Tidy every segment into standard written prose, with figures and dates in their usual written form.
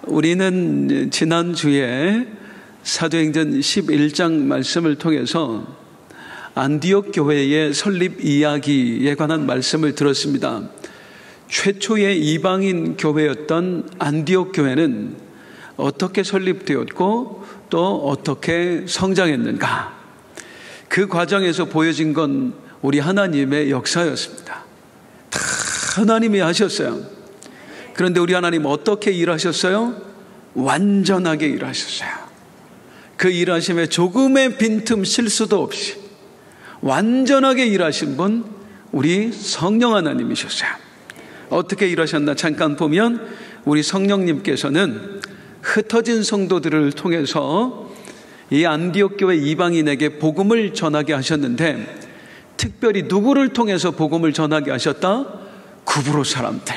우리는 지난주에 사도행전 11장 말씀을 통해서 안디옥 교회의 설립 이야기에 관한 말씀을 들었습니다. 최초의 이방인 교회였던 안디옥 교회는 어떻게 설립되었고 또 어떻게 성장했는가? 그 과정에서 보여진 건 우리 하나님의 역사였습니다. 다 하나님이 하셨어요. 그런데 우리 하나님 어떻게 일하셨어요? 완전하게 일하셨어요. 그 일하심에 조금의 빈틈 실수도 없이 완전하게 일하신 분, 우리 성령 하나님이셨어요. 어떻게 일하셨나 잠깐 보면 우리 성령님께서는 흩어진 성도들을 통해서 이 안디옥 교회 이방인에게 복음을 전하게 하셨는데, 특별히 누구를 통해서 복음을 전하게 하셨다? 구브로 사람들.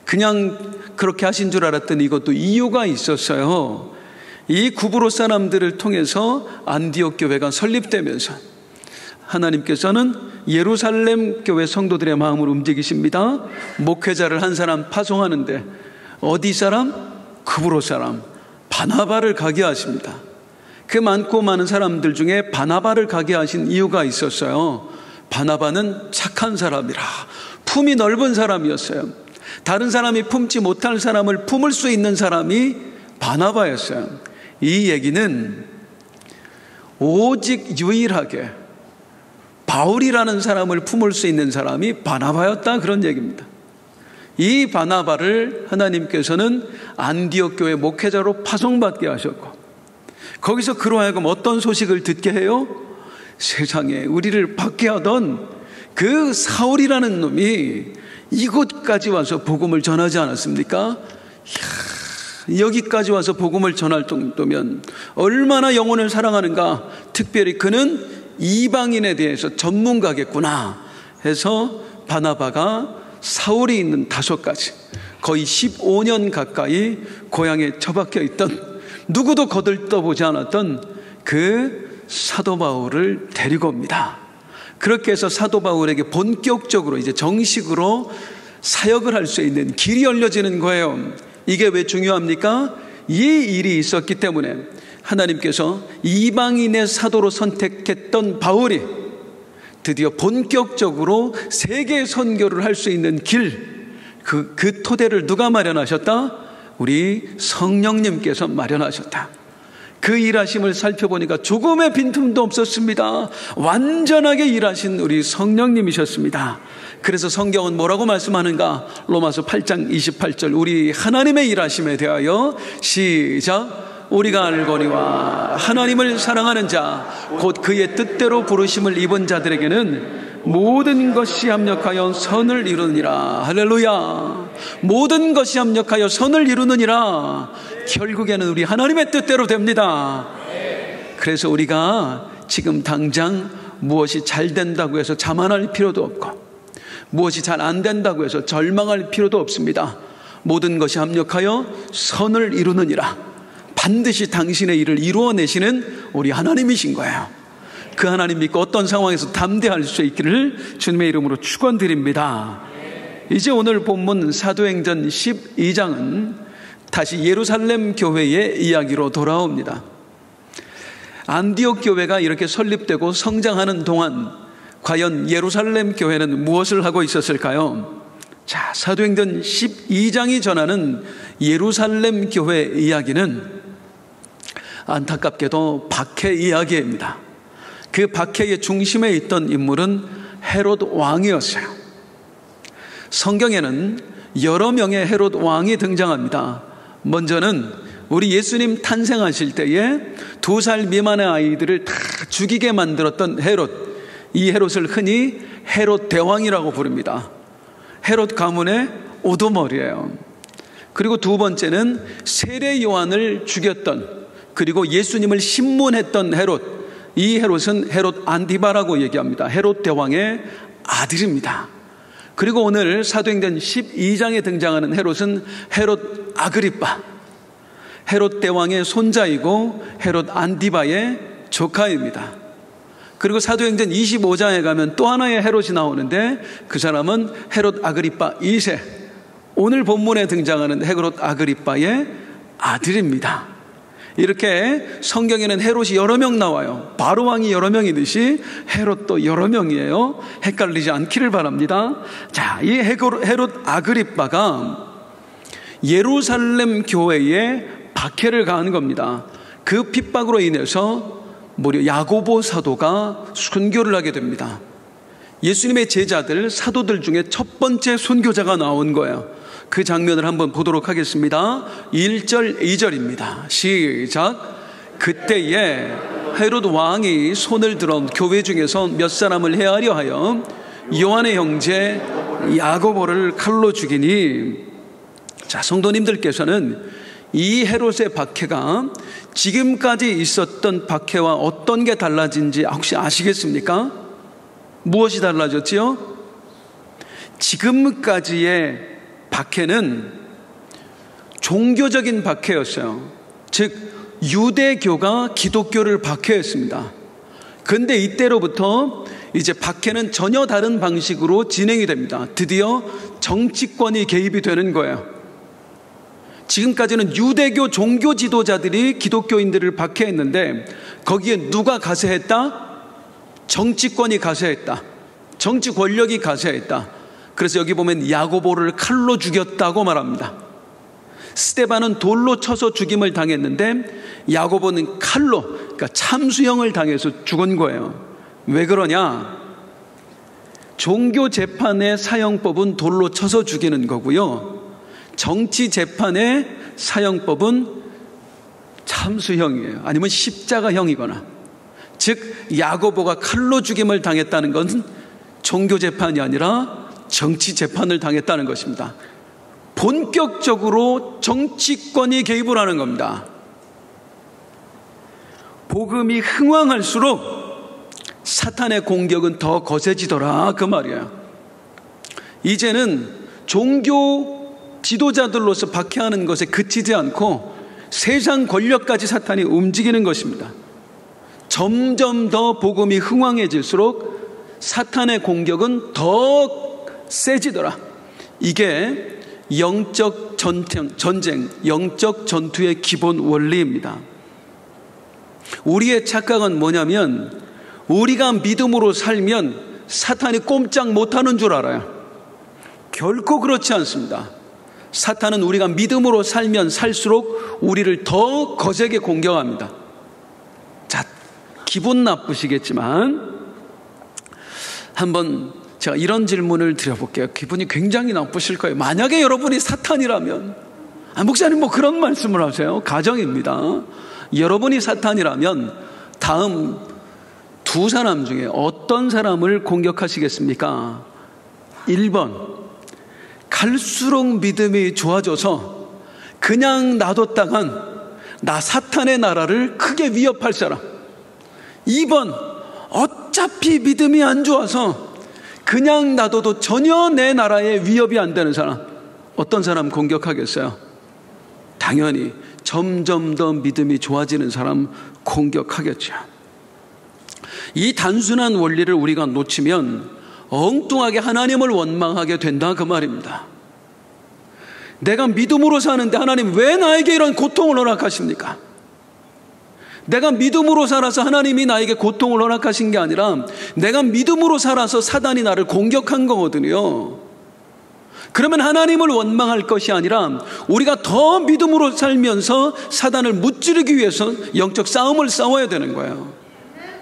그냥 그렇게 하신 줄 알았더니 이것도 이유가 있었어요. 이 구브로 사람들을 통해서 안디옥 교회가 설립되면서 하나님께서는 예루살렘 교회 성도들의 마음을 움직이십니다. 목회자를 한 사람 파송하는데 어디 사람? 구브로 사람 바나바를 가게 하십니다. 그 많고 많은 사람들 중에 바나바를 가게 하신 이유가 있었어요. 바나바는 착한 사람이라, 품이 넓은 사람이었어요. 다른 사람이 품지 못할 사람을 품을 수 있는 사람이 바나바였어요. 이 얘기는 오직 유일하게 바울이라는 사람을 품을 수 있는 사람이 바나바였다, 그런 얘기입니다. 이 바나바를 하나님께서는 안디옥 교회 목회자로 파송받게 하셨고, 거기서 그로 하여금 어떤 소식을 듣게 해요? 세상에 우리를 박해 하던 그 사울이라는 놈이 이곳까지 와서 복음을 전하지 않았습니까? 이야, 여기까지 와서 복음을 전할 정도면 얼마나 영혼을 사랑하는가. 특별히 그는 이방인에 대해서 전문가겠구나 해서 바나바가 사울이 있는 다소까지 거의 15년 가까이 고향에 처박혀 있던, 누구도 거들떠보지 않았던 그 사도 바울을 데리고 옵니다. 그렇게 해서 사도 바울에게 본격적으로 이제 정식으로 사역을 할 수 있는 길이 열려지는 거예요. 이게 왜 중요합니까? 이 일이 있었기 때문에 하나님께서 이방인의 사도로 선택했던 바울이 드디어 본격적으로 세계 선교를 할 수 있는 길, 그 토대를 누가 마련하셨다? 우리 성령님께서 마련하셨다. 그 일하심을 살펴보니까 조금의 빈틈도 없었습니다. 완전하게 일하신 우리 성령님이셨습니다. 그래서 성경은 뭐라고 말씀하는가? 로마서 8장 28절, 우리 하나님의 일하심에 대하여 시작. 우리가 알거니와 하나님을 사랑하는 자 곧 그의 뜻대로 부르심을 입은 자들에게는 모든 것이 합력하여 선을 이루느니라. 할렐루야. 모든 것이 합력하여 선을 이루느니라. 결국에는 우리 하나님의 뜻대로 됩니다. 그래서 우리가 지금 당장 무엇이 잘 된다고 해서 자만할 필요도 없고, 무엇이 잘 안 된다고 해서 절망할 필요도 없습니다. 모든 것이 합력하여 선을 이루느니라. 반드시 당신의 일을 이루어내시는 우리 하나님이신 거예요. 그 하나님 믿고 어떤 상황에서 담대할 수 있기를 주님의 이름으로 축원드립니다. 이제 오늘 본문 사도행전 12장은 다시 예루살렘 교회의 이야기로 돌아옵니다. 안디옥 교회가 이렇게 설립되고 성장하는 동안 과연 예루살렘 교회는 무엇을 하고 있었을까요? 자, 사도행전 12장이 전하는 예루살렘 교회 이야기는 안타깝게도 박해 이야기입니다. 그 박해의 중심에 있던 인물은 헤롯 왕이었어요. 성경에는 여러 명의 헤롯 왕이 등장합니다. 먼저는 우리 예수님 탄생하실 때에 2살 미만의 아이들을 다 죽이게 만들었던 헤롯, 이 헤롯을 흔히 헤롯 대왕이라고 부릅니다. 헤롯 가문의 우두머리예요. 그리고 두 번째는 세례 요한을 죽였던, 그리고 예수님을 신문했던 헤롯, 이 헤롯은 헤롯 안디바라고 얘기합니다. 헤롯 대왕의 아들입니다. 그리고 오늘 사도행전 12장에 등장하는 헤롯은 헤롯 아그리빠, 헤롯 대왕의 손자이고 헤롯 안디바의 조카입니다. 그리고 사도행전 25장에 가면 또 하나의 헤롯이 나오는데 그 사람은 헤롯 아그리빠 2세, 오늘 본문에 등장하는 헤롯 아그리빠의 아들입니다. 이렇게 성경에는 헤롯이 여러 명 나와요. 바로 왕이 여러 명이듯이 헤롯도 여러 명이에요. 헷갈리지 않기를 바랍니다. 자, 이 헤롯 아그리빠가 예루살렘 교회에 박해를 가한 겁니다. 그 핍박으로 인해서 무려 야고보 사도가 순교를 하게 됩니다. 예수님의 제자들, 사도들 중에 첫 번째 순교자가 나온 거예요. 그 장면을 한번 보도록 하겠습니다. 1절, 2절입니다. 시작. 그때에 헤롯 왕이 손을 들어 교회 중에서 몇 사람을 해하려 하여 요한의 형제 야고보를 칼로 죽이니. 자, 성도님들께서는 이 헤롯의 박해가 지금까지 있었던 박해와 어떤 게 달라진지 혹시 아시겠습니까? 무엇이 달라졌지요? 지금까지의 박해는 종교적인 박해였어요. 즉 유대교가 기독교를 박해했습니다. 그런데 이때로부터 이제 박해는 전혀 다른 방식으로 진행이 됩니다. 드디어 정치권이 개입이 되는 거예요. 지금까지는 유대교 종교 지도자들이 기독교인들을 박해했는데 거기에 누가 가세했다? 정치권이 가세했다. 정치 권력이 가세했다. 그래서 여기 보면 야고보를 칼로 죽였다고 말합니다. 스데반은 돌로 쳐서 죽임을 당했는데 야고보는 칼로, 그러니까 참수형을 당해서 죽은 거예요. 왜 그러냐? 종교 재판의 사형법은 돌로 쳐서 죽이는 거고요. 정치 재판의 사형법은 참수형이에요. 아니면 십자가형이거나. 즉 야고보가 칼로 죽임을 당했다는 것은 종교 재판이 아니라 정치 재판을 당했다는 것입니다. 본격적으로 정치권이 개입을 하는 겁니다. 복음이 흥왕할수록 사탄의 공격은 더 거세지더라, 그 말이에요. 이제는 종교 지도자들로서 박해하는 것에 그치지 않고 세상 권력까지 사탄이 움직이는 것입니다. 점점 더 복음이 흥왕해질수록 사탄의 공격은 더 세지더라. 이게 영적 전쟁, 영적 전투의 기본 원리입니다. 우리의 착각은 뭐냐면 우리가 믿음으로 살면 사탄이 꼼짝 못하는 줄 알아요. 결코 그렇지 않습니다. 사탄은 우리가 믿음으로 살면 살수록 우리를 더 거세게 공격합니다. 자, 기분 나쁘시겠지만 한번 제가 이런 질문을 드려볼게요. 기분이 굉장히 나쁘실 거예요. 만약에 여러분이 사탄이라면, 목사님 뭐 그런 말씀을 하세요. 가정입니다. 여러분이 사탄이라면 다음 두 사람 중에 어떤 사람을 공격하시겠습니까? 1번, 갈수록 믿음이 좋아져서 그냥 놔뒀다간 나 사탄의 나라를 크게 위협할 사람. 2번, 어차피 믿음이 안 좋아서 그냥 놔둬도 전혀 내 나라에 위협이 안 되는 사람. 어떤 사람 공격하겠어요? 당연히 점점 더 믿음이 좋아지는 사람 공격하겠죠. 이 단순한 원리를 우리가 놓치면 엉뚱하게 하나님을 원망하게 된다, 그 말입니다. 내가 믿음으로 사는데 하나님 왜 나에게 이런 고통을 허락하십니까? 내가 믿음으로 살아서 하나님이 나에게 고통을 허락하신 게 아니라 내가 믿음으로 살아서 사단이 나를 공격한 거거든요. 그러면 하나님을 원망할 것이 아니라 우리가 더 믿음으로 살면서 사단을 무찌르기 위해서 영적 싸움을 싸워야 되는 거예요.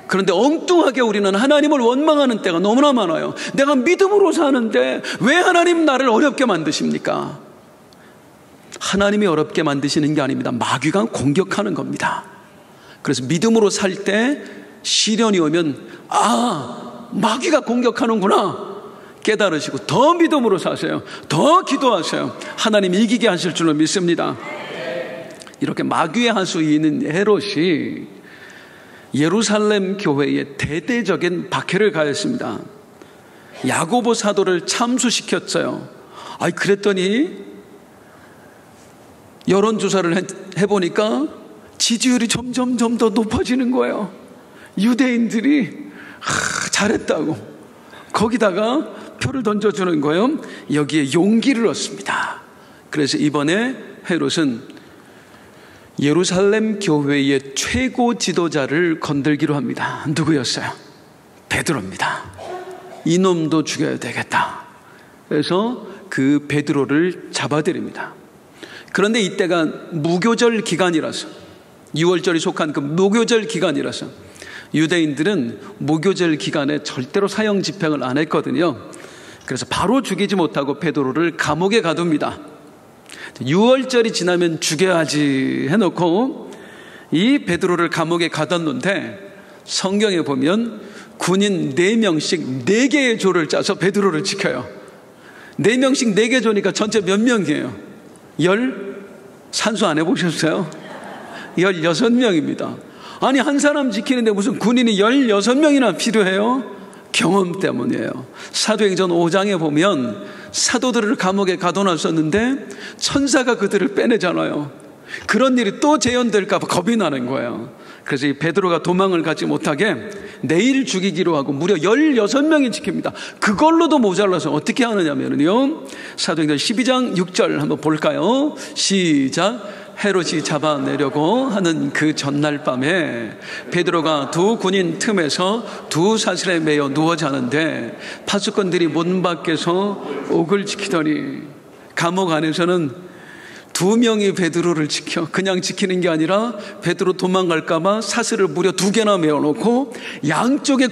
그런데 엉뚱하게 우리는 하나님을 원망하는 때가 너무나 많아요. 내가 믿음으로 사는데 왜 하나님 나를 어렵게 만드십니까? 하나님이 어렵게 만드시는 게 아닙니다. 마귀가 공격하는 겁니다. 그래서 믿음으로 살 때 시련이 오면 마귀가 공격하는구나 깨달으시고 더 믿음으로 사세요. 더 기도하세요. 하나님이 이기게 하실 줄로 믿습니다. 이렇게 마귀의 하수인인 헤롯이 예루살렘 교회에 대대적인 박해를 가했습니다. 야고보 사도를 참수시켰어요. 그랬더니 여론조사를 해보니까 지지율이 점점 더 높아지는 거예요. 유대인들이 잘했다고 거기다가 표를 던져주는 거예요. 여기에 용기를 얻습니다. 그래서 이번에 헤롯은 예루살렘 교회의 최고 지도자를 건들기로 합니다. 누구였어요? 베드로입니다. 이놈도 죽여야 되겠다. 그래서 그 베드로를 잡아들입니다. 그런데 이때가 무교절 기간이라서, 6월절이 속한 그 무교절 기간이라서 유대인들은 무교절 기간에 절대로 사형 집행을 안 했거든요. 그래서 바로 죽이지 못하고 베드로를 감옥에 가둡니다. 6월절이 지나면 죽여야지 해놓고 이 베드로를 감옥에 가뒀는데, 성경에 보면 군인 4명씩 4개의 조를 짜서 베드로를 지켜요. 4명씩 4개 조니까 전체 몇 명이에요? 산수 안 해보셨어요? 16명입니다. 아니, 한 사람 지키는데 무슨 군인이 16명이나 필요해요? 경험 때문이에요. 사도행전 5장에 보면 사도들을 감옥에 가둬놨었는데 천사가 그들을 빼내잖아요. 그런 일이 또 재현될까 봐 겁이 나는 거예요. 그래서 이 베드로가 도망을 가지 못하게 내일 죽이기로 하고 무려 16명이 지킵니다. 그걸로도 모자라서 어떻게 하느냐면요, 사도행전 12장 6절 한번 볼까요? 시작. 헤롯이 잡아내려고 하는 그 전날 밤에 베드로가 두 군인 틈에서 두 사슬에 매여 누워 자는데 파수꾼들이 문 밖에서 옥을 지키더니, 감옥 안에서는 2명이 베드로를 지켜, 그냥 지키는 게 아니라 베드로 도망갈까봐 사슬을 무려 2개나 메어놓고 양쪽의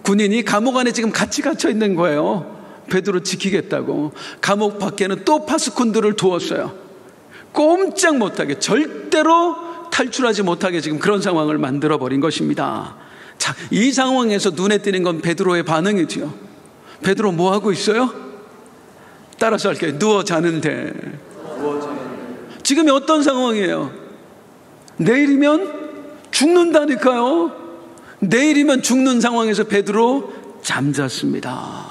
군인이 감옥 안에 지금 같이 갇혀 있는 거예요. 베드로 지키겠다고. 감옥 밖에는 또 파수꾼들을 두었어요. 꼼짝 못하게, 절대로 탈출하지 못하게 지금 그런 상황을 만들어버린 것입니다. 자, 이 상황에서 눈에 띄는 건 베드로의 반응이죠. 베드로 뭐 하고 있어요? 따라서 할게요. 누워 자는데. 지금이 어떤 상황이에요? 내일이면 죽는다니까요. 내일이면 죽는 상황에서 베드로 잠잤습니다.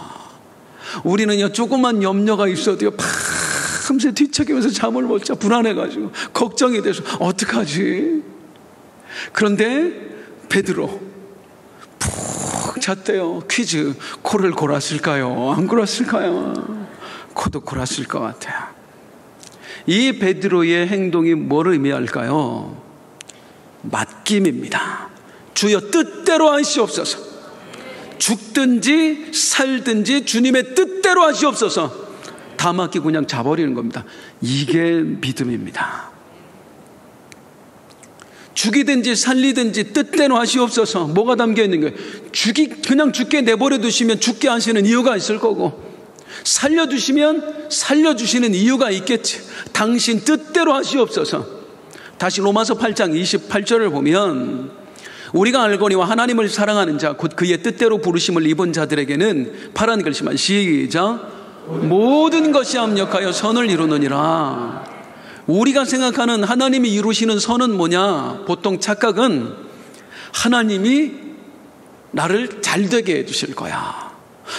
우리는요, 조그만 염려가 있어도요, 밤새 뒤척이면서 잠을 못 자, 불안해가지고 걱정이 돼서 어떡하지? 그런데 베드로 푹 잤대요. 퀴즈, 코를 골았을까요? 안 골았을까요? 코도 골았을 것 같아요. 이 베드로의 행동이 뭘 의미할까요? 맡김입니다. 주여 뜻대로 하시옵소서. 죽든지 살든지 주님의 뜻대로 하시옵소서. 다 맡기고 그냥 자버리는 겁니다. 이게 믿음입니다. 죽이든지 살리든지 뜻대로 하시옵소서. 뭐가 담겨 있는 거예요? 그냥 죽게 내버려 두시면 죽게 하시는 이유가 있을 거고, 살려주시면 살려주시는 이유가 있겠지. 당신 뜻대로 하시옵소서. 다시 로마서 8장 28절을 보면, 우리가 알거니와 하나님을 사랑하는 자 곧 그의 뜻대로 부르심을 입은 자들에게는, 파란 글씨만 시작, 모든 것이 합력하여 선을 이루느니라. 우리가 생각하는 하나님이 이루시는 선은 뭐냐? 보통 착각은 하나님이 나를 잘되게 해주실 거야,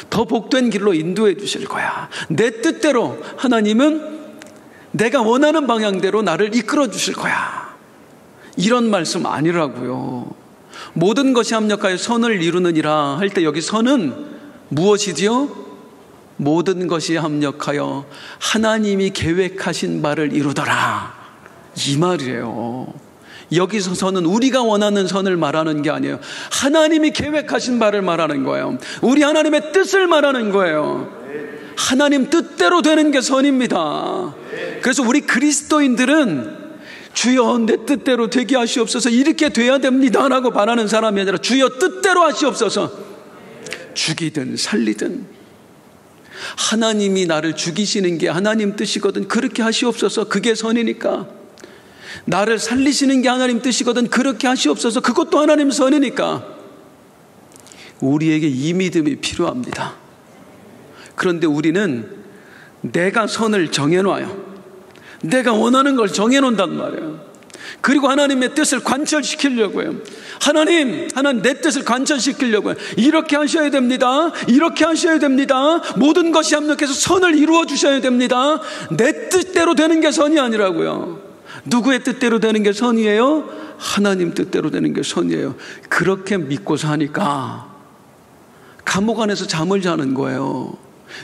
더 복된 길로 인도해 주실 거야, 내 뜻대로 하나님은 내가 원하는 방향대로 나를 이끌어 주실 거야, 이런 말씀 아니라고요. 모든 것이 합력하여 선을 이루느니라 할 때 여기 선은 무엇이지요? 모든 것이 합력하여 하나님이 계획하신 바를 이루더라, 이 말이에요. 여기서 선은 우리가 원하는 선을 말하는 게 아니에요. 하나님이 계획하신 바를 말하는 거예요. 우리 하나님의 뜻을 말하는 거예요. 하나님 뜻대로 되는 게 선입니다. 그래서 우리 그리스도인들은 주여 내 뜻대로 되게 하시옵소서, 이렇게 돼야 됩니다 라고 바라는 사람이 아니라 주여 뜻대로 하시옵소서. 죽이든 살리든 하나님이 나를 죽이시는 게 하나님 뜻이거든, 그렇게 하시옵소서. 그게 선이니까. 나를 살리시는 게 하나님 뜻이거든, 그렇게 하시옵소서. 그것도 하나님 선이니까. 우리에게 이 믿음이 필요합니다. 그런데 우리는 내가 선을 정해놔요. 내가 원하는 걸 정해놓는단 말이에요. 그리고 하나님의 뜻을 관철시키려고 해요. 하나님 내 뜻을 관철시키려고 해요. 이렇게 하셔야 됩니다, 이렇게 하셔야 됩니다, 모든 것이 합력해서 선을 이루어 주셔야 됩니다. 내 뜻대로 되는 게 선이 아니라고요. 누구의 뜻대로 되는 게 선이에요? 하나님 뜻대로 되는 게 선이에요. 그렇게 믿고 사니까 감옥 안에서 잠을 자는 거예요.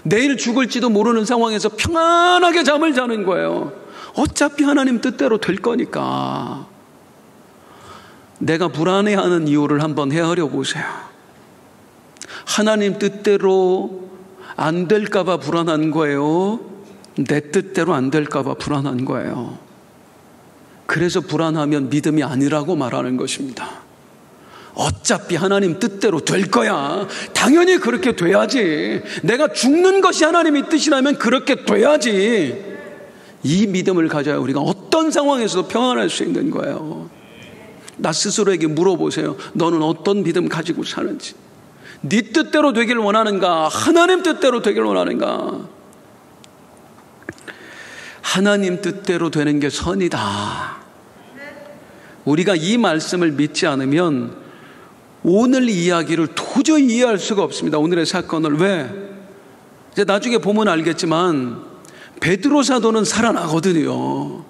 내일 죽을지도 모르는 상황에서 평안하게 잠을 자는 거예요. 어차피 하나님 뜻대로 될 거니까. 내가 불안해하는 이유를 한번 헤아려 보세요. 하나님 뜻대로 안 될까 봐 불안한 거예요? 내 뜻대로 안 될까 봐 불안한 거예요? 그래서 불안하면 믿음이 아니라고 말하는 것입니다. 어차피 하나님 뜻대로 될 거야. 당연히 그렇게 돼야지. 내가 죽는 것이 하나님의 뜻이라면 그렇게 돼야지. 이 믿음을 가져야 우리가 어떤 상황에서도 평안할 수 있는 거예요. 나 스스로에게 물어보세요. 너는 어떤 믿음 가지고 사는지. 네 뜻대로 되길 원하는가? 하나님 뜻대로 되길 원하는가? 하나님 뜻대로 되는 게 선이다. 우리가 이 말씀을 믿지 않으면 오늘 이야기를 도저히 이해할 수가 없습니다. 오늘의 사건을. 왜? 이제 나중에 보면 알겠지만 베드로 사도는 살아나거든요.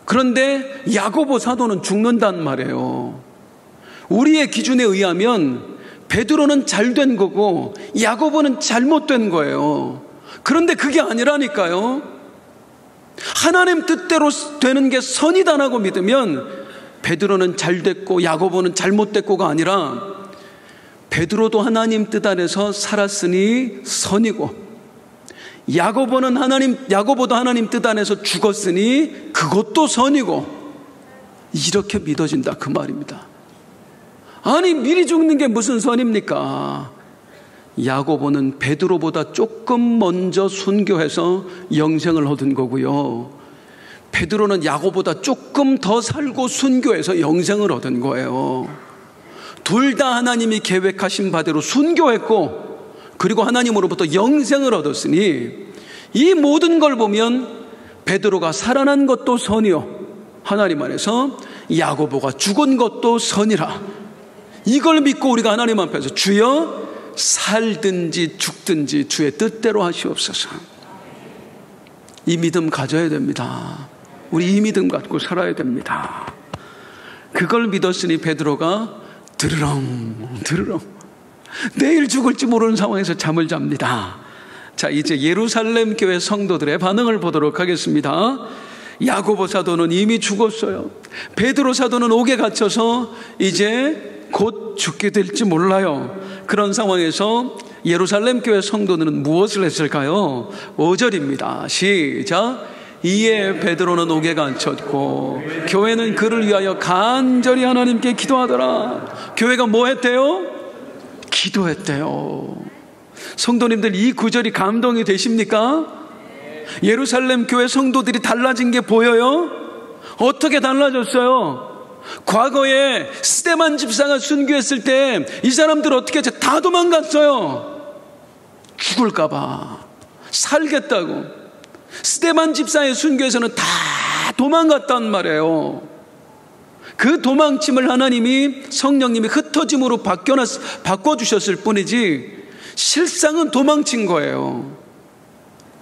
그런데 야고보 사도는 죽는단 말이에요. 우리의 기준에 의하면 베드로는 잘된 거고 야고보는 잘못된 거예요. 그런데 그게 아니라니까요. 하나님 뜻대로 되는 게 선이다라고 믿으면 베드로는 잘됐고 야고보는 잘못됐고가 아니라 베드로도 하나님 뜻 안에서 살았으니 선이고 야고보도 하나님 뜻 안에서 죽었으니 그것도 선이고 이렇게 믿어진다 그 말입니다. 아니 미리 죽는 게 무슨 선입니까? 야고보는 베드로보다 조금 먼저 순교해서 영생을 얻은 거고요. 베드로는 야고보다 조금 더 살고 순교해서 영생을 얻은 거예요. 둘 다 하나님이 계획하신 바대로 순교했고 그리고 하나님으로부터 영생을 얻었으니 이 모든 걸 보면 베드로가 살아난 것도 선이요 하나님 안에서 야고보가 죽은 것도 선이라. 이걸 믿고 우리가 하나님 앞에서 주여 살든지 죽든지 주의 뜻대로 하시옵소서. 이 믿음 가져야 됩니다. 우리 이 믿음 갖고 살아야 됩니다. 그걸 믿었으니 베드로가 드르렁 내일 죽을지 모르는 상황에서 잠을 잡니다. 자, 이제 예루살렘 교회 성도들의 반응을 보도록 하겠습니다. 야고보 사도는 이미 죽었어요. 베드로 사도는 옥에 갇혀서 이제 곧 죽게 될지 몰라요. 그런 상황에서 예루살렘 교회 성도들은 무엇을 했을까요? 5절입니다. 시작. 이에 베드로는 옥에 갇혔고 교회는 그를 위하여 간절히 하나님께 기도하더라. 교회가 뭐 했대요? 기도했대요. 성도님들 이 구절이 감동이 되십니까? 예루살렘 교회 성도들이 달라진 게 보여요? 어떻게 달라졌어요? 과거에 스데반 집사가 순교했을 때 이 사람들 어떻게 했죠? 다 도망갔어요. 죽을까봐. 살겠다고. 스데반 집사의 순교에서는 다 도망갔단 말이에요. 그 도망침을 하나님이 성령님이 흩어짐으로 바꿔주셨을 뿐이지 실상은 도망친 거예요.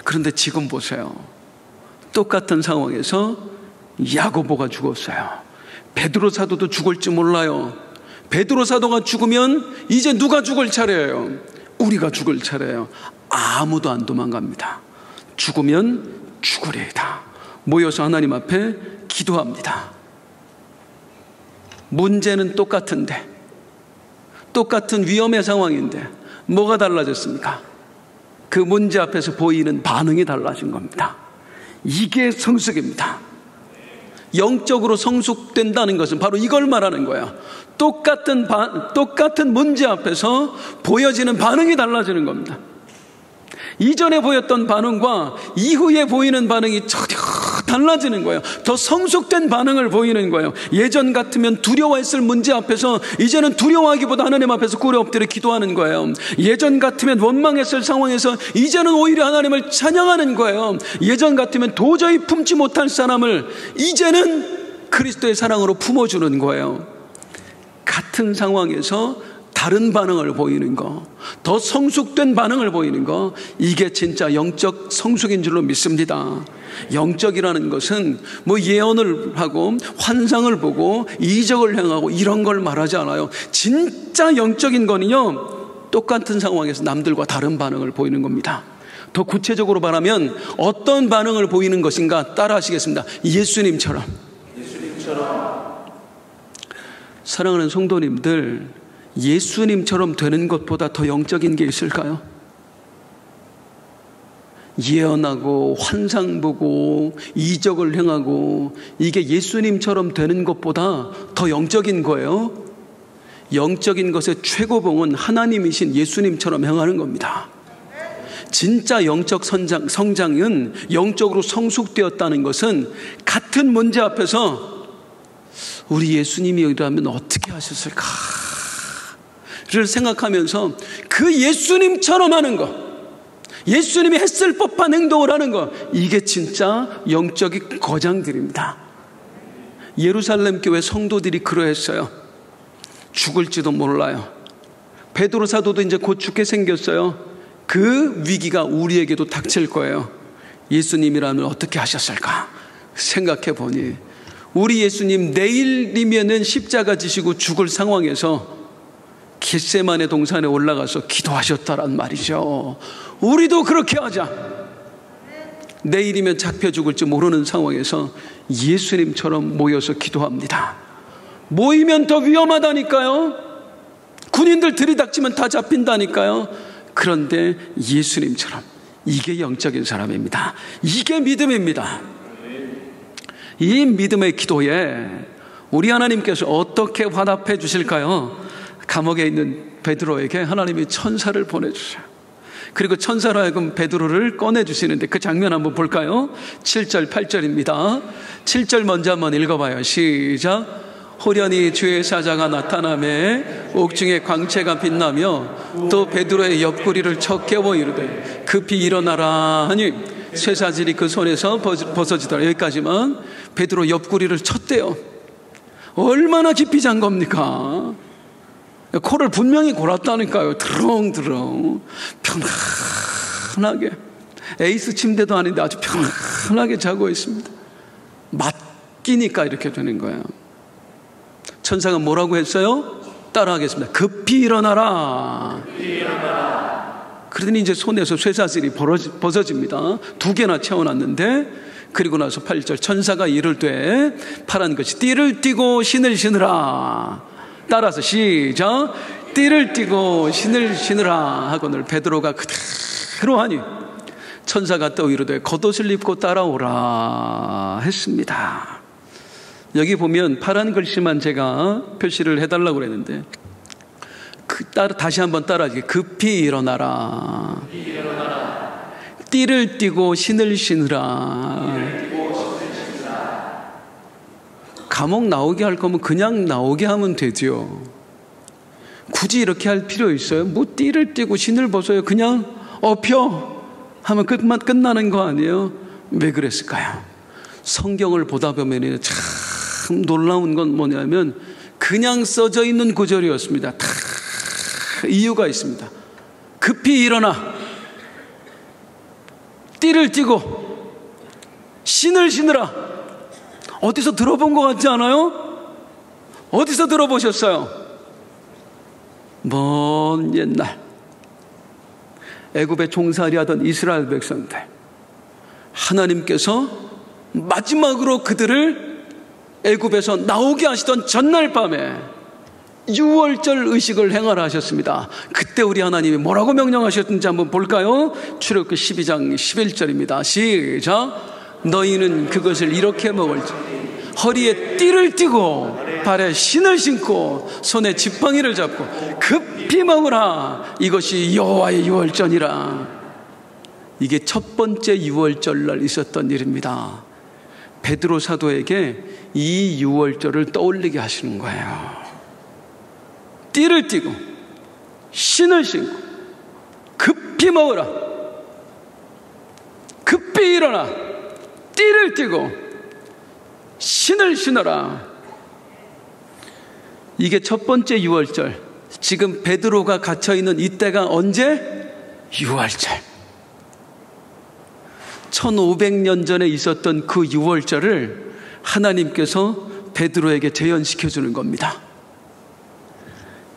그런데 지금 보세요. 똑같은 상황에서 야고보가 죽었어요. 베드로 사도도 죽을지 몰라요. 베드로 사도가 죽으면 이제 누가 죽을 차례예요? 우리가 죽을 차례예요. 아무도 안 도망갑니다. 죽으면 죽으리이다. 모여서 하나님 앞에 기도합니다. 문제는 똑같은데, 똑같은 위험의 상황인데 뭐가 달라졌습니까? 그 문제 앞에서 보이는 반응이 달라진 겁니다. 이게 성숙입니다. 영적으로 성숙된다는 것은 바로 이걸 말하는 거야. 똑같은 문제 앞에서 보여지는 반응이 달라지는 겁니다. 이전에 보였던 반응과 이후에 보이는 반응이 전혀 달라지는 거예요. 더 성숙된 반응을 보이는 거예요. 예전 같으면 두려워했을 문제 앞에서 이제는 두려워하기보다 하나님 앞에서 꿇어 엎드려 기도하는 거예요. 예전 같으면 원망했을 상황에서 이제는 오히려 하나님을 찬양하는 거예요. 예전 같으면 도저히 품지 못할 사람을 이제는 그리스도의 사랑으로 품어주는 거예요. 같은 상황에서 다른 반응을 보이는 거, 더 성숙된 반응을 보이는 거, 이게 진짜 영적 성숙인 줄로 믿습니다. 영적이라는 것은 뭐 예언을 하고 환상을 보고 이적을 행하고 이런 걸 말하지 않아요. 진짜 영적인 거는요, 똑같은 상황에서 남들과 다른 반응을 보이는 겁니다. 더 구체적으로 말하면 어떤 반응을 보이는 것인가 따라 하시겠습니다. 예수님처럼. 사랑하는 성도님들, 예수님처럼 되는 것보다 더 영적인 게 있을까요? 예언하고 환상 보고 이적을 행하고 이게 예수님처럼 되는 것보다 더 영적인 거예요. 영적인 것의 최고봉은 하나님이신 예수님처럼 행하는 겁니다. 진짜 영적 성장은 영적으로 성숙되었다는 것은 같은 문제 앞에서 우리 예수님이라면 어떻게 하셨을까를 생각하면서 그 예수님처럼 하는 것, 예수님이 했을 법한 행동을 하는 것, 이게 진짜 영적인 거장들입니다. 예루살렘 교회 성도들이 그러했어요. 죽을지도 몰라요. 베드로 사도도 이제 곧 죽게 생겼어요. 그 위기가 우리에게도 닥칠 거예요. 예수님이라면 어떻게 하셨을까 생각해 보니 우리 예수님 내일이면은 십자가 지시고 죽을 상황에서 겟세마네 동산에 올라가서 기도하셨다란 말이죠. 우리도 그렇게 하자. 내일이면 잡혀 죽을지 모르는 상황에서 예수님처럼 모여서 기도합니다. 모이면 더 위험하다니까요. 군인들 들이닥치면 다 잡힌다니까요. 그런데 예수님처럼, 이게 영적인 사람입니다. 이게 믿음입니다. 이 믿음의 기도에 우리 하나님께서 어떻게 화답해 주실까요? 감옥에 있는 베드로에게 하나님이 천사를 보내주셔요. 그리고 천사로 하여금 베드로를 꺼내주시는데 그 장면 한번 볼까요? 7절 8절입니다 7절 먼저 한번 읽어봐요. 시작. 호련히 주의 사자가 나타나매 옥중에 광채가 빛나며 또 베드로의 옆구리를 쳐 깨워 이르되 급히 일어나라 하니 쇠사슬이 그 손에서 벗어지더라. 여기까지만. 베드로 옆구리를 쳤대요. 얼마나 깊이 잔 겁니까? 코를 분명히 골았다니까요. 드렁드렁 편안하게, 에이스 침대도 아닌데 아주 편안하게 자고 있습니다. 맡기니까 이렇게 되는 거예요. 천사가 뭐라고 했어요? 따라하겠습니다. 급히 일어나라. 그러더니 이제 손에서 쇠사슬이 벗어집니다. 2개나 채워놨는데, 그리고 나서 8절 천사가 이를 때 파란 것이 띠를 띠고 신을 신으라. 따라서 시작. 띠를 띠고 신을 신으라 하고는 베드로가 그대로 하니 천사가 또 이르되 겉옷을 입고 따라오라 했습니다. 여기 보면 파란 글씨만 제가 표시를 해달라고 그랬는데 다시 한번 따라하기. 급히 일어나라. 띠를 띠고 신을 신으라. 감옥 나오게 할 거면 그냥 나오게 하면 되죠. 굳이 이렇게 할 필요 있어요? 뭐 띠를 띠고 신을 벗어요. 그냥 엎여 하면 끝나는 거 아니에요? 왜 그랬을까요? 성경을 보다 보면 참 놀라운 건 뭐냐면 그냥 써져 있는 구절이었습니다. 다 이유가 있습니다. 급히 일어나 띠를 띠고 신을 신으라. 어디서 들어본 것 같지 않아요? 어디서 들어보셨어요? 먼 옛날 애굽에 종살이 하던 이스라엘 백성들, 하나님께서 마지막으로 그들을 애굽에서 나오게 하시던 전날 밤에 유월절 의식을 행하라 하셨습니다. 그때 우리 하나님이 뭐라고 명령하셨는지 한번 볼까요? 출애굽기 12장 11절입니다. 시작. 너희는 그것을 이렇게 먹을지 허리에 띠를 띠고 발에 신을 신고 손에 지팡이를 잡고 급히 먹으라. 이것이 여호와의 유월절이라. 이게 첫 번째 유월절날 있었던 일입니다. 베드로 사도에게 이 유월절을 떠올리게 하시는 거예요. 띠를 띠고 신을 신고 급히 먹으라. 급히 일어나 띠를 띠고 신을 신어라. 이게 첫 번째 유월절. 지금 베드로가 갇혀있는 이때가 언제? 유월절. 1500년 전에 있었던 그 유월절을 하나님께서 베드로에게 재현시켜 주는 겁니다.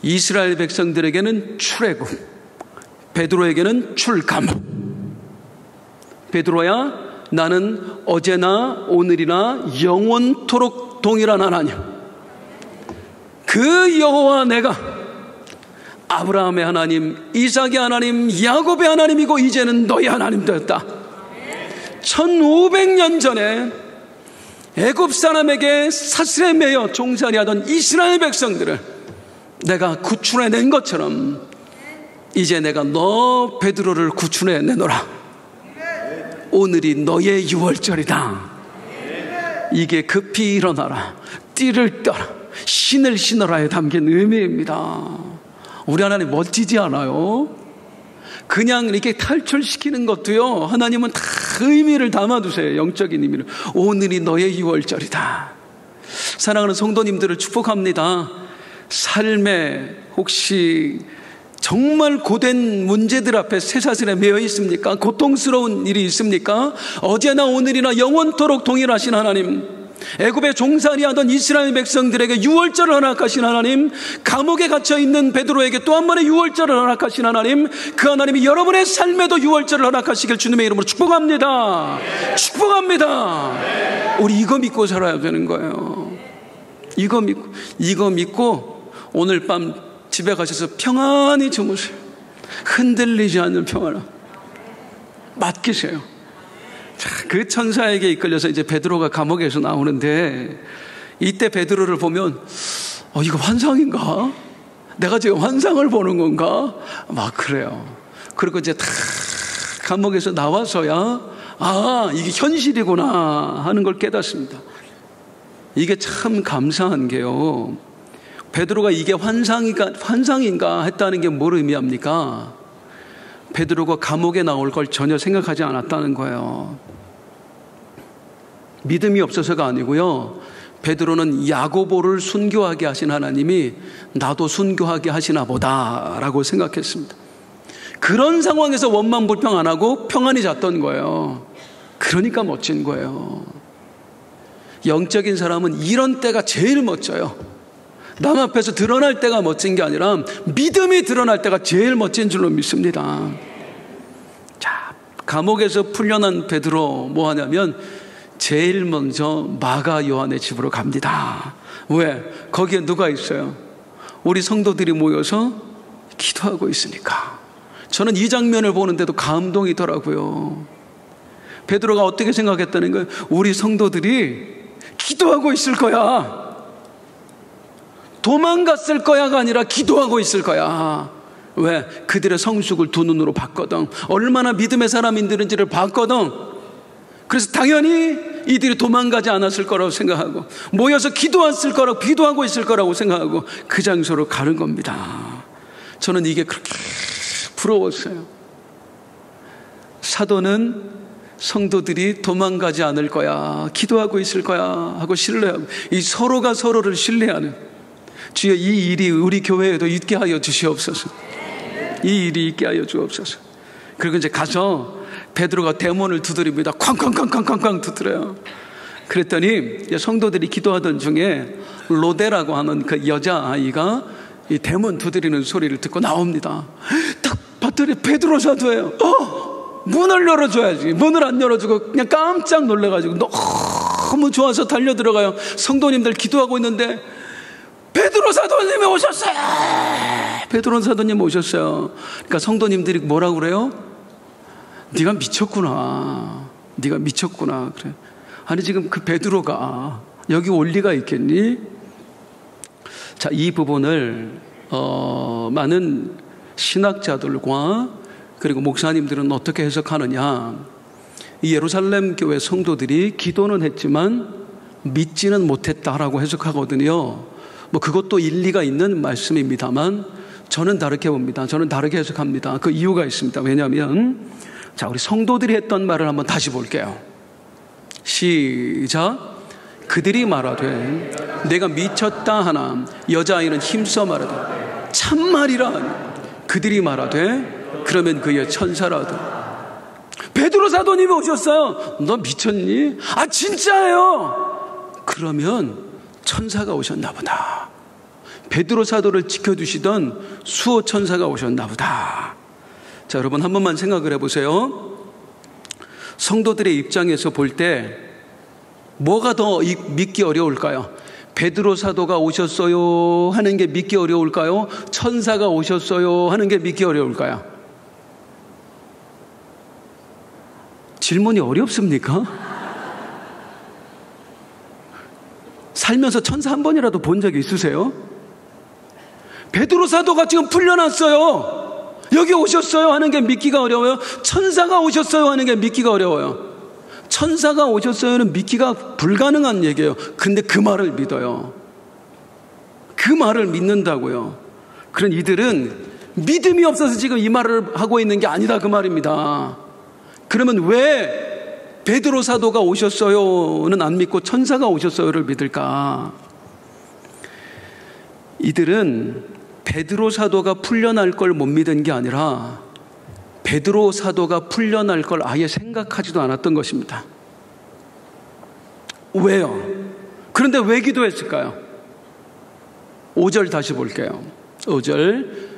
이스라엘 백성들에게는 출애굽, 베드로에게는 출감옥. 베드로야, 나는 어제나 오늘이나 영원토록 동일한 하나님, 그 여호와 내가 아브라함의 하나님, 이삭의 하나님, 야곱의 하나님이고 이제는 너희 하나님 되었다. 1500년 전에 애굽 사람에게 사슬에 매여 종살이 하던 이스라엘 백성들을 내가 구출해낸 것처럼 이제 내가 너 베드로를 구출해내노라. 오늘이 너의 유월절이다. 이게 급히 일어나라, 띠를 떠라, 신을 신어라에 담긴 의미입니다. 우리 하나님 멋지지 않아요? 그냥 이렇게 탈출시키는 것도요, 하나님은 다 의미를 담아두세요. 영적인 의미를. 오늘이 너의 유월절이다. 사랑하는 성도님들을 축복합니다. 삶에 혹시 정말 고된 문제들 앞에 쇠사슬에 매여 있습니까? 고통스러운 일이 있습니까? 어제나 오늘이나 영원토록 동일하신 하나님, 애굽에 종살이 하던 이스라엘 백성들에게 유월절을 허락하신 하나님, 감옥에 갇혀있는 베드로에게 또 한 번의 유월절을 허락하신 하나님, 그 하나님이 여러분의 삶에도 유월절을 허락하시길 주님의 이름으로 축복합니다. 축복합니다. 우리 이거 믿고 살아야 되는 거예요. 이거 믿고 오늘 밤 집에 가셔서 평안히 주무세요. 흔들리지 않는 평안을 맡기세요. 그 천사에게 이끌려서 이제 베드로가 감옥에서 나오는데, 이때 베드로를 보면 이거 환상인가? 내가 지금 환상을 보는 건가? 막 그래요. 그리고 이제 다 감옥에서 나와서야 이게 현실이구나 하는 걸 깨닫습니다. 이게 참 감사한 게요, 베드로가 이게 환상인가 했다는 게 뭘 의미합니까? 베드로가 감옥에 나올 걸 전혀 생각하지 않았다는 거예요. 믿음이 없어서가 아니고요, 베드로는 야고보를 순교하게 하신 하나님이 나도 순교하게 하시나 보다라고 생각했습니다. 그런 상황에서 원망불평 안 하고 평안히 잤던 거예요. 그러니까 멋진 거예요. 영적인 사람은 이런 때가 제일 멋져요. 남 앞에서 드러날 때가 멋진 게 아니라 믿음이 드러날 때가 제일 멋진 줄로 믿습니다. 자, 감옥에서 풀려난 베드로 뭐 하냐면 제일 먼저 마가 요한의 집으로 갑니다. 왜? 거기에 누가 있어요? 우리 성도들이 모여서 기도하고 있으니까. 저는 이 장면을 보는데도 감동이더라고요. 베드로가 어떻게 생각했다는 거예요? 우리 성도들이 기도하고 있을 거야. 도망갔을 거야가 아니라 기도하고 있을 거야. 왜? 그들의 성숙을 두 눈으로 봤거든. 얼마나 믿음의 사람인들인지를 봤거든. 그래서 당연히 이들이 도망가지 않았을 거라고 생각하고 모여서 기도하고 있을 거라고 생각하고 그 장소로 가는 겁니다. 저는 이게 그렇게 부러웠어요. 사도는 성도들이 도망가지 않을 거야, 기도하고 있을 거야 하고 신뢰하고, 이 서로가 서로를 신뢰하는, 주여 이 일이 우리 교회에도 있게 하여 주시옵소서. 이 일이 있게 하여 주옵소서. 그리고 이제 가서 베드로가 대문을 두드립니다. 쾅쾅쾅쾅쾅 두드려요. 그랬더니 성도들이 기도하던 중에 로데라고 하는 그 여자아이가 이 대문 두드리는 소리를 듣고 나옵니다. 딱 봤더니 베드로 사도예요. 문을 열어줘야지. 문을 안 열어주고 그냥 깜짝 놀라가지고 너무 좋아서 달려 들어가요. 성도님들 기도하고 있는데 베드로 사도님이 오셨어요. 베드로 사도님 오셨어요. 그러니까 성도님들이 뭐라고 그래요? 네가 미쳤구나. 네가 미쳤구나. 그래. 아니 지금 그 베드로가 여기 올 리가 있겠니? 자, 이 부분을 많은 신학자들과 그리고 목사님들은 어떻게 해석하느냐? 이 예루살렘 교회 성도들이 기도는 했지만 믿지는 못했다라고 해석하거든요. 뭐 그것도 일리가 있는 말씀입니다만 저는 다르게 봅니다. 저는 다르게 해석합니다. 그 이유가 있습니다. 왜냐하면 자, 우리 성도들이 했던 말을 한번 다시 볼게요. 시작. 그들이 말하되 내가 미쳤다 하나 여자아이는 힘써 말하되 참말이라. 그들이 말하되 그러면 그의 천사라도. 베드로 사도님이 오셨어요. 너 미쳤니? 아 진짜예요. 그러면 천사가 오셨나 보다. 베드로 사도를 지켜주시던 수호 천사가 오셨나 보다. 자, 여러분 한 번만 생각을 해보세요. 성도들의 입장에서 볼 때 뭐가 더 믿기 어려울까요? 베드로 사도가 오셨어요 하는 게 믿기 어려울까요? 천사가 오셨어요 하는 게 믿기 어려울까요? 질문이 어렵습니까? 살면서 천사 한 번이라도 본 적이 있으세요? 베드로 사도가 지금 풀려났어요. 여기 오셨어요 하는 게 믿기가 어려워요? 천사가 오셨어요 하는 게 믿기가 어려워요? 천사가 오셨어요는 믿기가 불가능한 얘기예요. 근데 그 말을 믿어요. 그 말을 믿는다고요. 그런 이들은 믿음이 없어서 지금 이 말을 하고 있는 게 아니다 그 말입니다. 그러면 왜 베드로 사도가 오셨어요는 안 믿고 천사가 오셨어요를 믿을까? 이들은 베드로 사도가 풀려날 걸 못 믿은 게 아니라 베드로 사도가 풀려날 걸 아예 생각하지도 않았던 것입니다. 왜요? 그런데 왜 기도했을까요? 5절 다시 볼게요. 5절.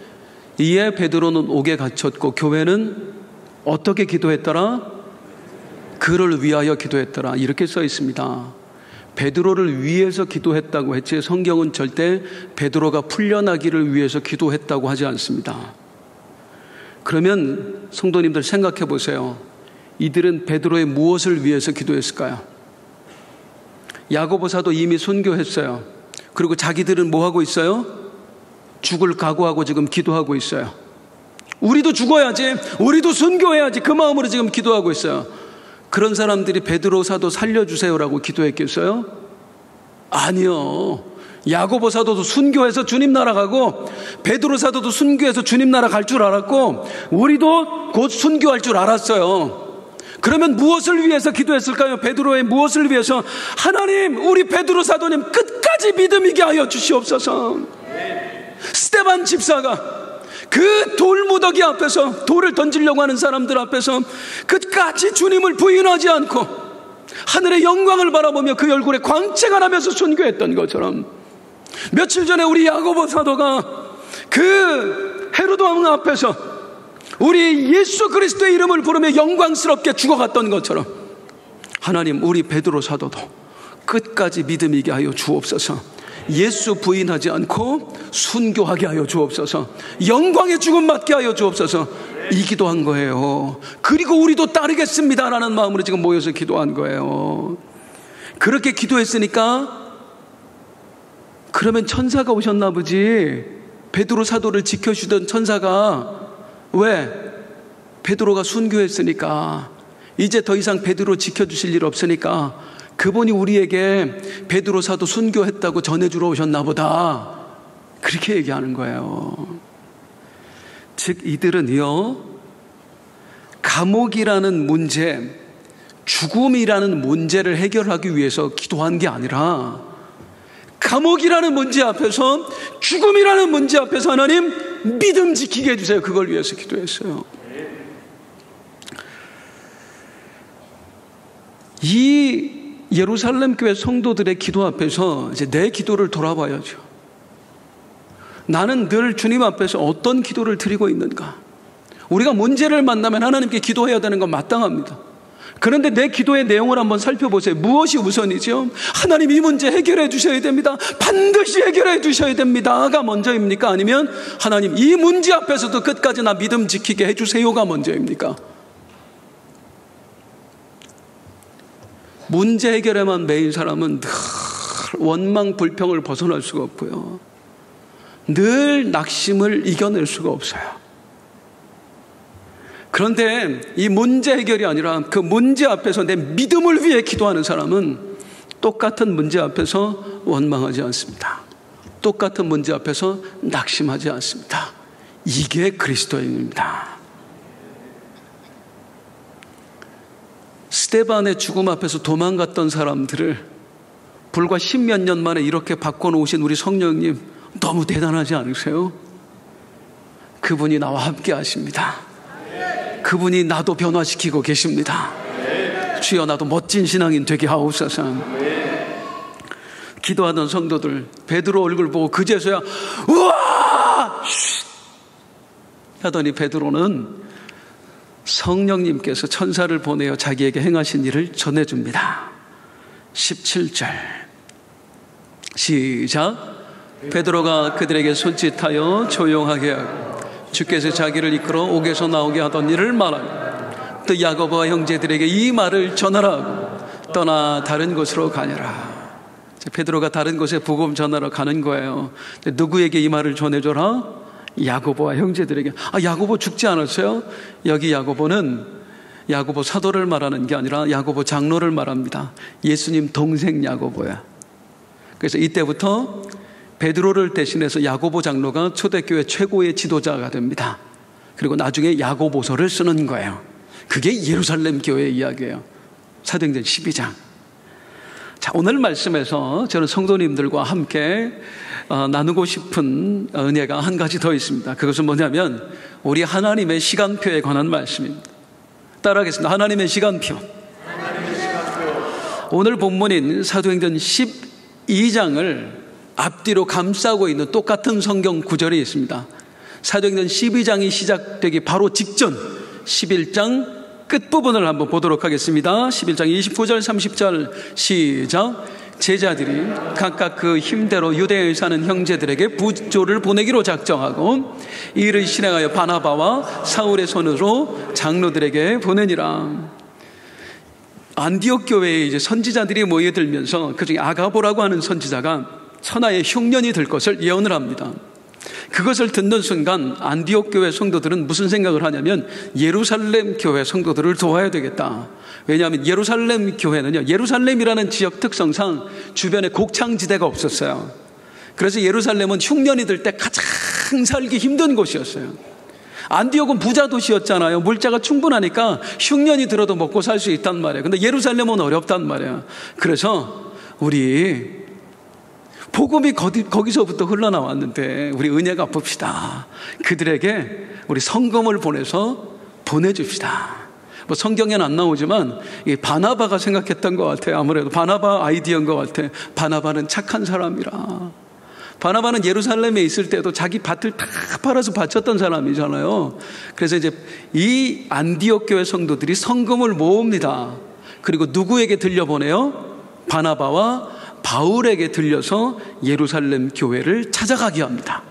이에 베드로는 옥에 갇혔고 교회는 어떻게 기도했더라? 그를 위하여 기도했더라. 이렇게 써 있습니다. 베드로를 위해서 기도했다고 했지 성경은 절대 베드로가 풀려나기를 위해서 기도했다고 하지 않습니다. 그러면 성도님들 생각해 보세요. 이들은 베드로의 무엇을 위해서 기도했을까요? 야고보 사도 이미 순교했어요. 그리고 자기들은 뭐 하고 있어요? 죽을 각오하고 지금 기도하고 있어요. 우리도 죽어야지, 우리도 순교해야지, 그 마음으로 지금 기도하고 있어요. 그런 사람들이 베드로 사도 살려주세요라고 기도했겠어요? 아니요. 야고보 사도도 순교해서 주님 나라 가고 베드로 사도도 순교해서 주님 나라 갈 줄 알았고 우리도 곧 순교할 줄 알았어요. 그러면 무엇을 위해서 기도했을까요? 베드로의 무엇을 위해서? 하나님, 우리 베드로 사도님 끝까지 믿음 있게 하여 주시옵소서. 스데반 집사가 그 돌무더기 앞에서 돌을 던지려고 하는 사람들 앞에서 끝까지 주님을 부인하지 않고 하늘의 영광을 바라보며 그 얼굴에 광채가 나면서 순교했던 것처럼 며칠 전에 우리 야고보 사도가 그 헤로드 왕 앞에서 우리 예수 그리스도의 이름을 부르며 영광스럽게 죽어갔던 것처럼 하나님, 우리 베드로 사도도 끝까지 믿음 있게 하여 주옵소서. 예수 부인하지 않고 순교하게 하여 주옵소서. 영광의 죽음 맞게 하여 주옵소서. 이 기도한 거예요. 그리고 우리도 따르겠습니다라는 마음으로 지금 모여서 기도한 거예요. 그렇게 기도했으니까 그러면 천사가 오셨나 보지. 베드로 사도를 지켜주던 천사가 왜? 베드로가 순교했으니까 이제 더 이상 베드로 지켜주실 일 없으니까 그분이 우리에게 베드로 사도 순교했다고 전해주러 오셨나 보다. 그렇게 얘기하는 거예요. 즉 이들은요, 감옥이라는 문제, 죽음이라는 문제를 해결하기 위해서 기도한 게 아니라 감옥이라는 문제 앞에서, 죽음이라는 문제 앞에서 하나님 믿음 지키게 해주세요. 그걸 위해서 기도했어요. 이 예루살렘 교회 성도들의 기도 앞에서 이제 내 기도를 돌아봐야죠. 나는 늘 주님 앞에서 어떤 기도를 드리고 있는가? 우리가 문제를 만나면 하나님께 기도해야 되는 건 마땅합니다. 그런데 내 기도의 내용을 한번 살펴보세요. 무엇이 우선이죠? 하나님, 이 문제 해결해 주셔야 됩니다. 반드시 해결해 주셔야 됩니다가 먼저입니까? 아니면 하나님, 이 문제 앞에서도 끝까지 나 믿음 지키게 해주세요가 먼저입니까? 문제 해결에만 매인 사람은 늘 원망 불평을 벗어날 수가 없고요, 늘 낙심을 이겨낼 수가 없어요. 그런데 이 문제 해결이 아니라 그 문제 앞에서 내 믿음을 위해 기도하는 사람은 똑같은 문제 앞에서 원망하지 않습니다. 똑같은 문제 앞에서 낙심하지 않습니다. 이게 그리스도인입니다. 스데반의 죽음 앞에서 도망갔던 사람들을 불과 10몇 년 만에 이렇게 바꿔놓으신 우리 성령님, 너무 대단하지 않으세요? 그분이 나와 함께 하십니다. 그분이 나도 변화시키고 계십니다. 주여, 나도 멋진 신앙인 되게 하옵소서. 기도하던 성도들 베드로 얼굴 보고 그제서야 우와! 하더니 베드로는 성령님께서 천사를 보내어 자기에게 행하신 일을 전해줍니다. 17절 시작. 베드로가 그들에게 손짓하여 조용하게 하고 주께서 자기를 이끌어 옥에서 나오게 하던 일을 말하며 또 야고보와 형제들에게 이 말을 전하라 하고 떠나 다른 곳으로 가니라. 베드로가 다른 곳에 복음 전하러 가는 거예요. 누구에게 이 말을 전해줘라? 야고보와 형제들에게. 야고보 죽지 않았어요? 여기 야고보는 야고보 사도를 말하는 게 아니라 야고보 장로를 말합니다. 예수님 동생 야고보야. 그래서 이때부터 베드로를 대신해서 야고보 장로가 초대교회 최고의 지도자가 됩니다. 그리고 나중에 야고보서를 쓰는 거예요. 그게 예루살렘 교회의 이야기예요. 사도행전 12장. 자, 오늘 말씀에서 저는 성도님들과 함께 나누고 싶은 은혜가 한 가지 더 있습니다. 그것은 뭐냐면 우리 하나님의 시간표에 관한 말씀입니다. 따라하겠습니다. 하나님의 시간표. 오늘 본문인 사도행전 12장을 앞뒤로 감싸고 있는 똑같은 성경 구절이 있습니다. 사도행전 12장이 시작되기 바로 직전 11장 끝부분을 한번 보도록 하겠습니다. 11장 29절 30절 시작. 제자들이 각각 그 힘대로 유대에 사는 형제들에게 부조를 보내기로 작정하고 이를 실행하여 바나바와 사울의 손으로 장로들에게 보내니라. 안디옥 교회에 이제 선지자들이 모여들면서 그중에 아가보라고 하는 선지자가 천하의 흉년이 될 것을 예언을 합니다. 그것을 듣는 순간 안디옥 교회 성도들은 무슨 생각을 하냐면 예루살렘 교회 성도들을 도와야 되겠다. 왜냐하면 예루살렘 교회는요, 예루살렘이라는 지역 특성상 주변에 곡창지대가 없었어요. 그래서 예루살렘은 흉년이 들 때 가장 살기 힘든 곳이었어요. 안디옥은 부자 도시였잖아요. 물자가 충분하니까 흉년이 들어도 먹고 살 수 있단 말이에요. 근데 예루살렘은 어렵단 말이에요. 그래서 우리 복음이 거기서부터 흘러나왔는데 우리 은혜가 갚읍시다. 그들에게 우리 성금을 보내줍시다. 뭐 성경에는 안 나오지만 이 바나바가 생각했던 것 같아요. 아무래도 바나바 아이디어인 것 같아요. 바나바는 착한 사람이라. 바나바는 예루살렘에 있을 때도 자기 밭을 다 팔아서 바쳤던 사람이잖아요. 그래서 이제 이 안디옥 교회 성도들이 성금을 모읍니다. 그리고 누구에게 들려보내요? 바나바와 바울에게 들려서 예루살렘 교회를 찾아가게 합니다.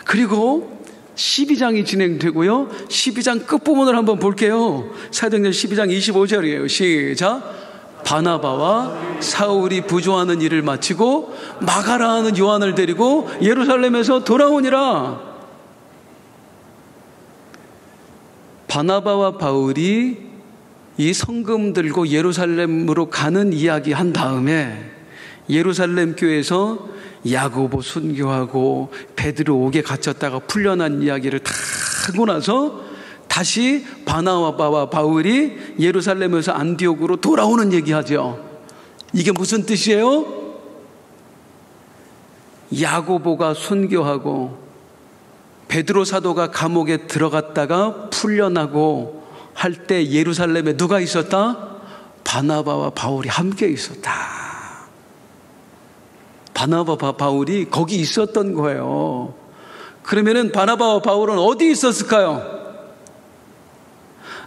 그리고 12장이 진행되고요. 12장 끝부분을 한번 볼게요. 사도행전 12장 25절이에요. 시작. 바나바와 사울이 부조하는 일을 마치고 마가라 하는 요한을 데리고 예루살렘에서 돌아오니라. 바나바와 바울이 이 성금 들고 예루살렘으로 가는 이야기 한 다음에 예루살렘 교회에서 야고보 순교하고 베드로 옥에 갇혔다가 풀려난 이야기를 다 하고 나서 다시 바나바와 바울이 예루살렘에서 안디옥으로 돌아오는 얘기하죠. 이게 무슨 뜻이에요? 야고보가 순교하고 베드로 사도가 감옥에 들어갔다가 풀려나고 할 때 예루살렘에 누가 있었다? 바나바와 바울이 함께 있었다. 바나바와 바울이 거기 있었던 거예요. 그러면은 바나바와 바울은 어디 있었을까요?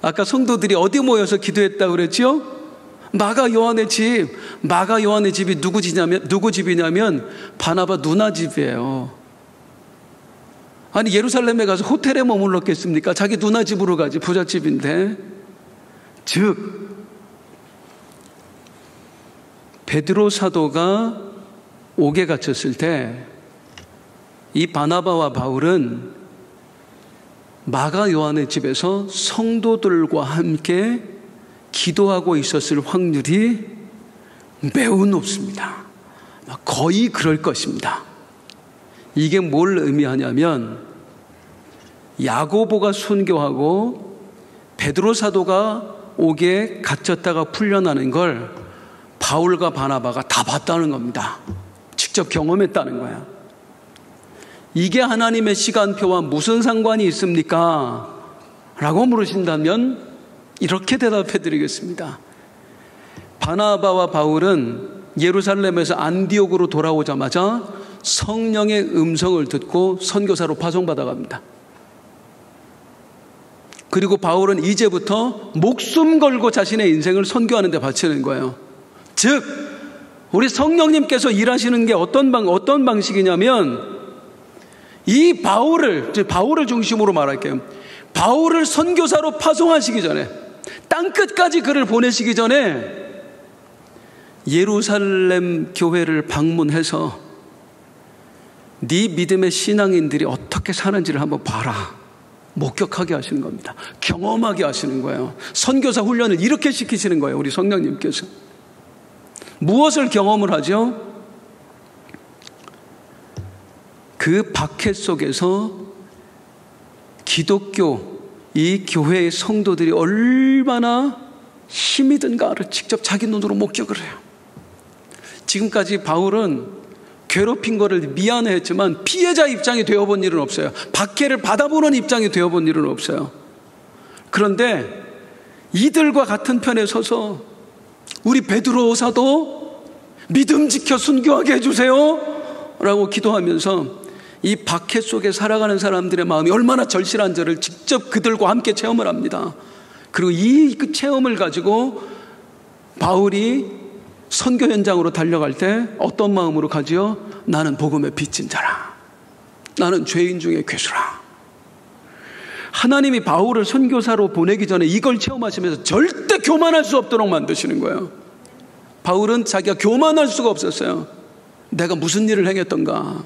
아까 성도들이 어디 모여서 기도했다고 그랬죠? 마가 요한의 집. 마가 요한의 집이 누구 집이냐면 바나바 누나 집이에요. 아니 예루살렘에 가서 호텔에 머물렀겠습니까? 자기 누나 집으로 가지. 부잣집인데. 즉 베드로 사도가 옥에 갇혔을 때 이 바나바와 바울은 마가 요한의 집에서 성도들과 함께 기도하고 있었을 확률이 매우 높습니다. 거의 그럴 것입니다. 이게 뭘 의미하냐면 야고보가 순교하고 베드로 사도가 옥에 갇혔다가 풀려나는 걸 바울과 바나바가 다 봤다는 겁니다. 직접 경험했다는 거야. 이게 하나님의 시간표와 무슨 상관이 있습니까? 라고 물으신다면 이렇게 대답해 드리겠습니다. 바나바와 바울은 예루살렘에서 안디옥으로 돌아오자마자 성령의 음성을 듣고 선교사로 파송받아 갑니다. 그리고 바울은 이제부터 목숨 걸고 자신의 인생을 선교하는 데 바치는 거예요. 즉 우리 성령님께서 일하시는 게 어떤 방식이냐면, 이 바울을 중심으로 말할게요. 바울을 선교사로 파송하시기 전에, 땅끝까지 그를 보내시기 전에 예루살렘 교회를 방문해서 네 믿음의 신앙인들이 어떻게 사는지를 한번 봐라. 목격하게 하시는 겁니다. 경험하게 하시는 거예요. 선교사 훈련을 이렇게 시키시는 거예요, 우리 성령님께서. 무엇을 경험을 하죠? 그 박해 속에서 기독교, 이 교회의 성도들이 얼마나 힘이 든가를 직접 자기 눈으로 목격을 해요. 지금까지 바울은 괴롭힌 거를 미안해했지만 피해자 입장이 되어본 일은 없어요. 박해를 받아보는 입장이 되어본 일은 없어요. 그런데 이들과 같은 편에 서서 우리 베드로 사도 믿음 지켜 순교하게 해주세요 라고 기도하면서 이 박해 속에 살아가는 사람들의 마음이 얼마나 절실한지를 직접 그들과 함께 체험을 합니다. 그리고 이 체험을 가지고 바울이 선교 현장으로 달려갈 때 어떤 마음으로 가지요? 나는 복음의 빚진 자라. 나는 죄인 중에 괴수라. 하나님이 바울을 선교사로 보내기 전에 이걸 체험하시면서 절대 교만할 수 없도록 만드시는 거예요. 바울은 자기가 교만할 수가 없었어요. 내가 무슨 일을 행했던가.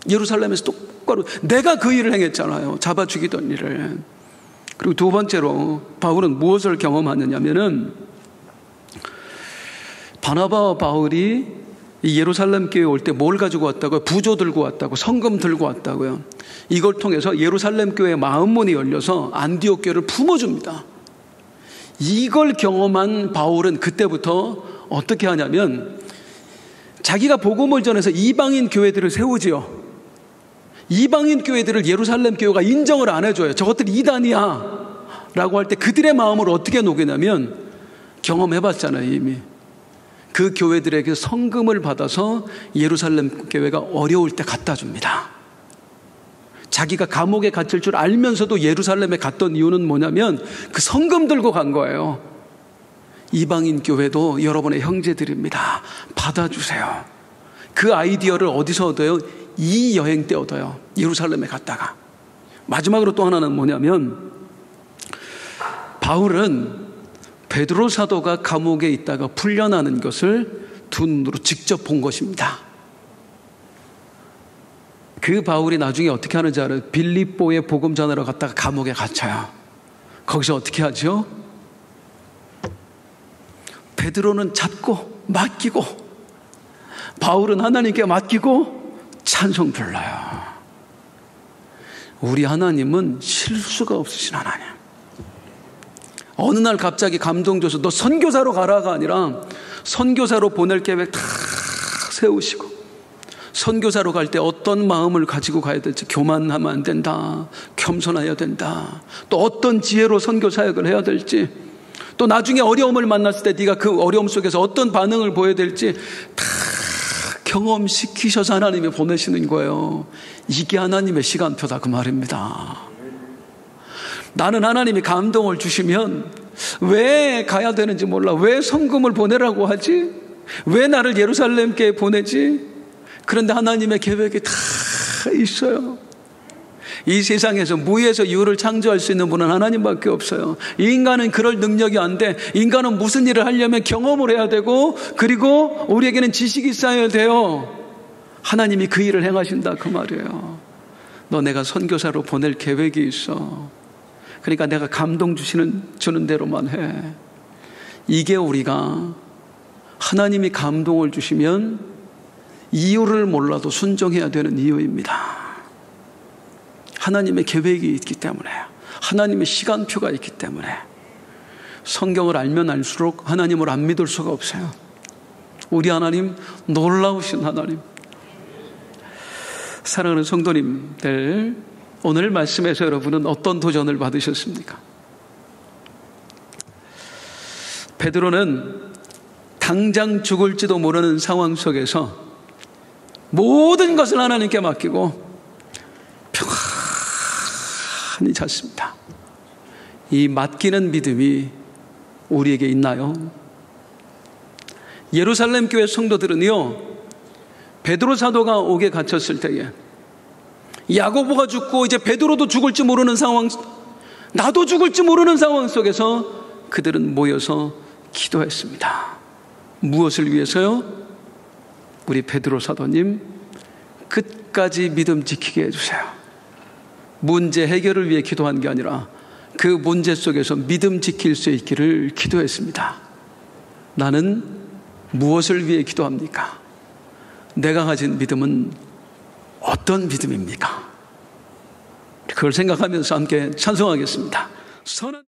예루살렘에서 똑바로 내가 그 일을 행했잖아요. 잡아 죽이던 일을. 그리고 두 번째로 바울은 무엇을 경험하느냐면은, 바나바와 바울이 예루살렘 교회에 올 때 뭘 가지고 왔다고요? 부조 들고 왔다고, 성금 들고 왔다고요. 이걸 통해서 예루살렘 교회의 마음문이 열려서 안디옥 교회를 품어줍니다. 이걸 경험한 바울은 그때부터 어떻게 하냐면, 자기가 복음을 전해서 이방인 교회들을 세우지요. 이방인 교회들을 예루살렘 교회가 인정을 안 해줘요. 저것들이 이단이야 라고 할 때 그들의 마음을 어떻게 녹이냐면, 경험해봤잖아요. 이미 그 교회들에게 성금을 받아서 예루살렘 교회가 어려울 때 갖다 줍니다. 자기가 감옥에 갇힐 줄 알면서도 예루살렘에 갔던 이유는 뭐냐면 그 성금 들고 간 거예요. 이방인 교회도 여러분의 형제들입니다. 받아주세요. 그 아이디어를 어디서 얻어요? 이 여행 때 얻어요. 예루살렘에 갔다가. 마지막으로 또 하나는 뭐냐면, 바울은 베드로 사도가 감옥에 있다가 풀려나는 것을 두 눈으로 직접 본 것입니다. 그 바울이 나중에 어떻게 하는지 알아요? 빌립보에 복음 전하러 갔다가 감옥에 갇혀요. 거기서 어떻게 하죠? 베드로는 잡고 맡기고, 바울은 하나님께 맡기고 찬송 불러요. 우리 하나님은 실수가 없으신 하나님. 어느 날 갑자기 감동 줘서 너 선교사로 가라가 아니라 선교사로 보낼 계획 다 세우시고, 선교사로 갈 때 어떤 마음을 가지고 가야 될지, 교만하면 안 된다, 겸손해야 된다, 또 어떤 지혜로 선교 사역을 해야 될지, 또 나중에 어려움을 만났을 때 네가 그 어려움 속에서 어떤 반응을 보여야 될지 다 경험시키셔서 하나님이 보내시는 거예요. 이게 하나님의 시간표다 그 말입니다. 나는 하나님이 감동을 주시면 왜 가야 되는지 몰라. 왜 성금을 보내라고 하지? 왜 나를 예루살렘께 보내지? 그런데 하나님의 계획이 다 있어요. 이 세상에서 무에서 유를 창조할 수 있는 분은 하나님밖에 없어요. 인간은 그럴 능력이 안 돼. 인간은 무슨 일을 하려면 경험을 해야 되고, 그리고 우리에게는 지식이 쌓여야 돼요. 하나님이 그 일을 행하신다 그 말이에요. 너 내가 선교사로 보낼 계획이 있어. 그러니까 내가 감동 주는 대로만 해. 이게 우리가 하나님이 감동을 주시면 이유를 몰라도 순종해야 되는 이유입니다. 하나님의 계획이 있기 때문에, 하나님의 시간표가 있기 때문에. 성경을 알면 알수록 하나님을 안 믿을 수가 없어요. 우리 하나님 놀라우신 하나님. 사랑하는 성도님들, 오늘 말씀에서 여러분은 어떤 도전을 받으셨습니까? 베드로는 당장 죽을지도 모르는 상황 속에서 모든 것을 하나님께 맡기고 평안히 잤습니다. 이 맡기는 믿음이 우리에게 있나요? 예루살렘 교회 성도들은요, 베드로 사도가 옥에 갇혔을 때에 야고보가 죽고 이제 베드로도 죽을지 모르는 상황, 나도 죽을지 모르는 상황 속에서 그들은 모여서 기도했습니다. 무엇을 위해서요? 우리 베드로 사도님 끝까지 믿음 지키게 해주세요. 문제 해결을 위해 기도한 게 아니라 그 문제 속에서 믿음 지킬 수 있기를 기도했습니다. 나는 무엇을 위해 기도합니까? 내가 가진 믿음은 어떤 믿음입니까? 그걸 생각하면서 함께 찬송하겠습니다.